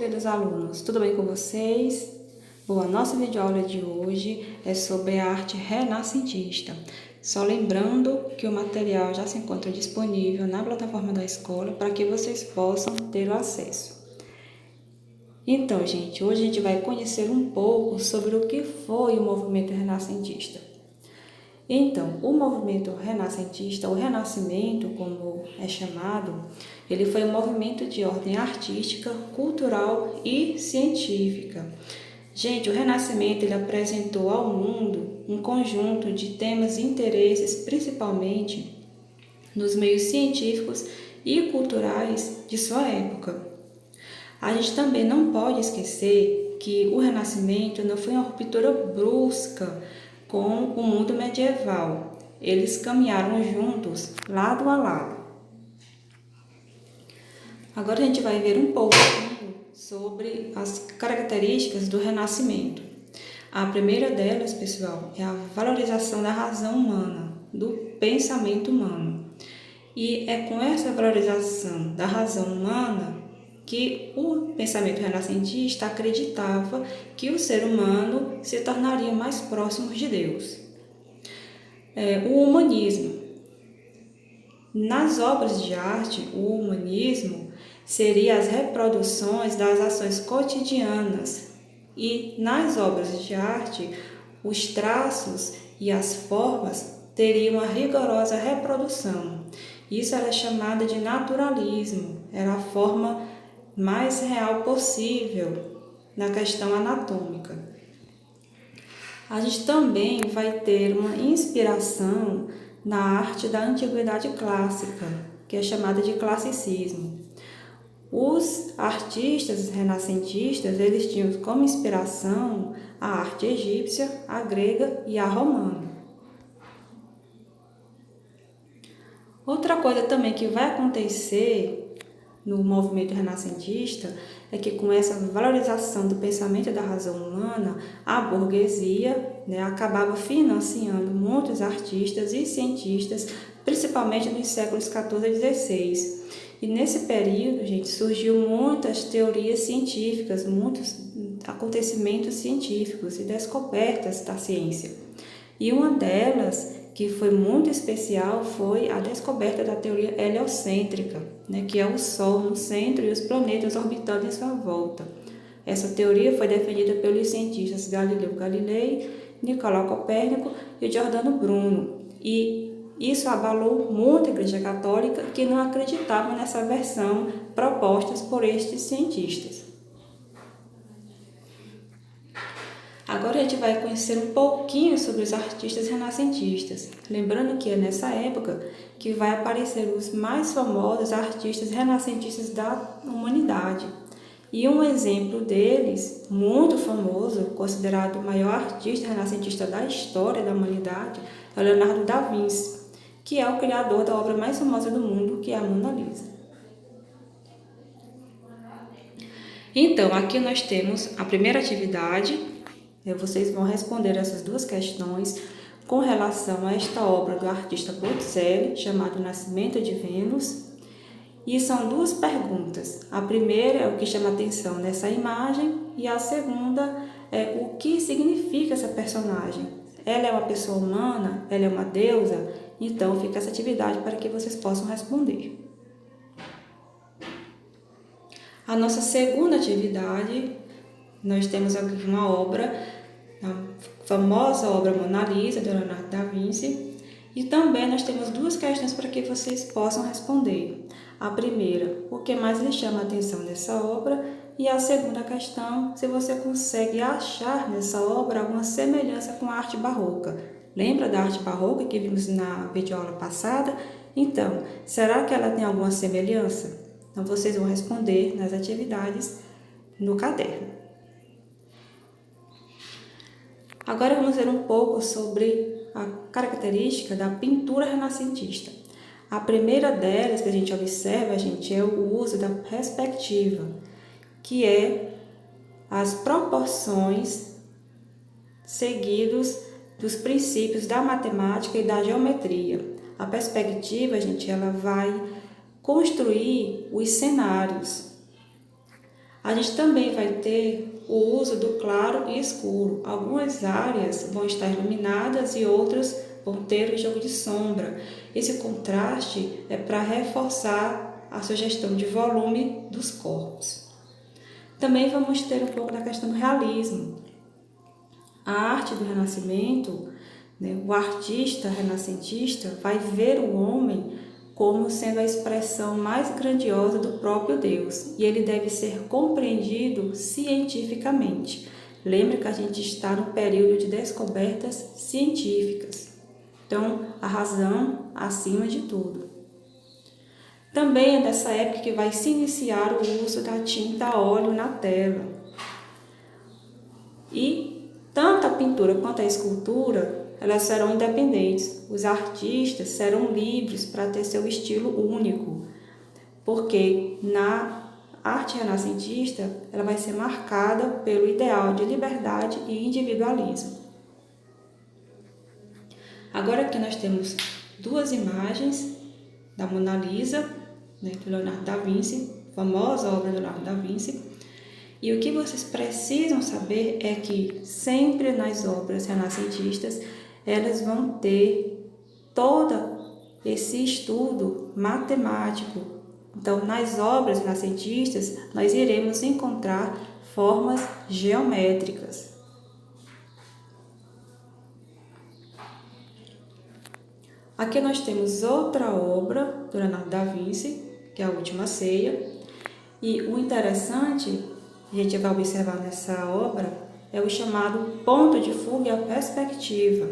Queridos alunos, tudo bem com vocês? Bom, a nossa videoaula de hoje é sobre a arte renascentista. Só lembrando que o material já se encontra disponível na plataforma da escola para que vocês possam ter o acesso. Então, gente, hoje a gente vai conhecer um pouco sobre o que foi o movimento renascentista. Então, o movimento renascentista, o Renascimento, como é chamado, ele foi um movimento de ordem artística, cultural e científica. Gente, o Renascimento ele apresentou ao mundo um conjunto de temas e interesses, principalmente nos meios científicos e culturais de sua época. A gente também não pode esquecer que o Renascimento não foi uma ruptura brusca com o mundo medieval. Eles caminharam juntos, lado a lado. Agora a gente vai ver um pouco sobre as características do Renascimento. A primeira delas, pessoal, é a valorização da razão humana, do pensamento humano. E é com essa valorização da razão humana que o pensamento renascentista acreditava que o ser humano se tornaria mais próximo de Deus. O humanismo. Nas obras de arte, o humanismo seria as reproduções das ações cotidianas e nas obras de arte, os traços e as formas teriam uma rigorosa reprodução. Isso era chamado de naturalismo, era a forma mais real possível na questão anatômica. A gente também vai ter uma inspiração na arte da antiguidade clássica, que é chamada de classicismo. Os artistas renascentistas, eles tinham como inspiração a arte egípcia, a grega e a romana. Outra coisa também que vai acontecer no movimento renascentista é que com essa valorização do pensamento da razão humana, a burguesia acabava financiando muitos artistas e cientistas, principalmente nos séculos XIV e XVI. E nesse período, gente, surgiu muitas teorias científicas, muitos acontecimentos científicos e descobertas da ciência. E uma delas, que foi muito especial, foi a descoberta da teoria heliocêntrica, que é o Sol no centro e os planetas orbitando em sua volta. Essa teoria foi defendida pelos cientistas Galileu Galilei, Nicolau Copérnico e Giordano Bruno. E isso abalou muito a Igreja Católica, que não acreditava nessa versão proposta por estes cientistas. Agora a gente vai conhecer um pouquinho sobre os artistas renascentistas. Lembrando que é nessa época que vai aparecer os mais famosos artistas renascentistas da humanidade. E um exemplo deles, muito famoso, considerado o maior artista renascentista da história da humanidade, é Leonardo da Vinci, que é o criador da obra mais famosa do mundo, que é a Mona Lisa. Então, aqui nós temos a primeira atividade. Vocês vão responder essas duas questões com relação a esta obra do artista Botticelli, chamada O Nascimento de Vênus. E são duas perguntas. A primeira é o que chama atenção nessa imagem e a segunda é o que significa essa personagem. Ela é uma pessoa humana? Ela é uma deusa? Então, fica essa atividade para que vocês possam responder. A nossa segunda atividade, nós temos aqui uma obra, a famosa obra Mona Lisa, de Leonardo da Vinci, e também nós temos duas questões para que vocês possam responder. A primeira, o que mais lhe chama a atenção nessa obra, e a segunda questão, se você consegue achar nessa obra alguma semelhança com a arte barroca. Lembra da arte barroca que vimos na videoaula passada? Então, será que ela tem alguma semelhança? Então, vocês vão responder nas atividades no caderno. Agora vamos ver um pouco sobre a característica da pintura renascentista. A primeira delas que a gente observa, gente, é o uso da perspectiva, que é as proporções seguidos dos princípios da matemática e da geometria. A perspectiva, gente, ela vai construir os cenários. A gente também vai ter o uso do claro e escuro. Algumas áreas vão estar iluminadas e outras vão ter o jogo de sombra. Esse contraste é para reforçar a sugestão de volume dos corpos. Também vamos ter um pouco da questão do realismo. A arte do Renascimento, o artista renascentista vai ver o homem como sendo a expressão mais grandiosa do próprio Deus, e ele deve ser compreendido cientificamente. Lembre que a gente está no período de descobertas científicas. Então, a razão acima de tudo. Também é dessa época que vai se iniciar o uso da tinta a óleo na tela. E tanto a pintura quanto a escultura, elas serão independentes. Os artistas serão livres para ter seu estilo único, porque na arte renascentista ela vai ser marcada pelo ideal de liberdade e individualismo. Agora aqui nós temos duas imagens da Mona Lisa, do Leonardo da Vinci, famosa obra do Leonardo da Vinci. E o que vocês precisam saber é que sempre nas obras renascentistas elas vão ter todo esse estudo matemático. Então, nas obras renascentistas, nós iremos encontrar formas geométricas. Aqui nós temos outra obra do Leonardo da Vinci, que é a Última Ceia. E o interessante, a gente vai observar nessa obra, é o chamado ponto de fuga e a perspectiva.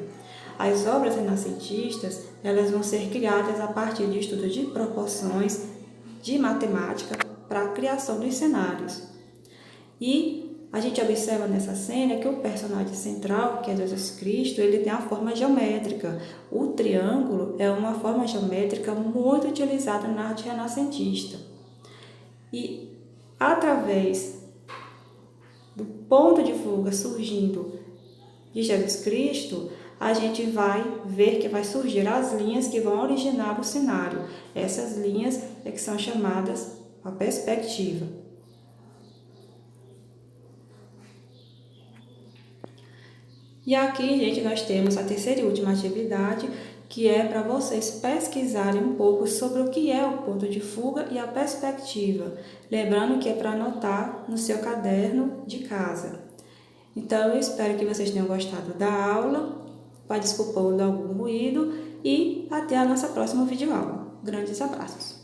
As obras renascentistas, elas vão ser criadas a partir de estudo de proporções, de matemática, para a criação dos cenários. E a gente observa nessa cena que o personagem central, que é Jesus Cristo, ele tem a forma geométrica. O triângulo é uma forma geométrica muito utilizada na arte renascentista. E através do ponto de fuga surgindo de Jesus Cristo, a gente vai ver que vai surgir as linhas que vão originar o cenário. Essas linhas é que são chamadas a perspectiva. E aqui, gente, nós temos a terceira e última atividade, que é para vocês pesquisarem um pouco sobre o que é o ponto de fuga e a perspectiva. Lembrando que é para anotar no seu caderno de casa. Então, eu espero que vocês tenham gostado da aula, desculpando algum ruído, e até a nossa próxima videoaula. Grandes abraços!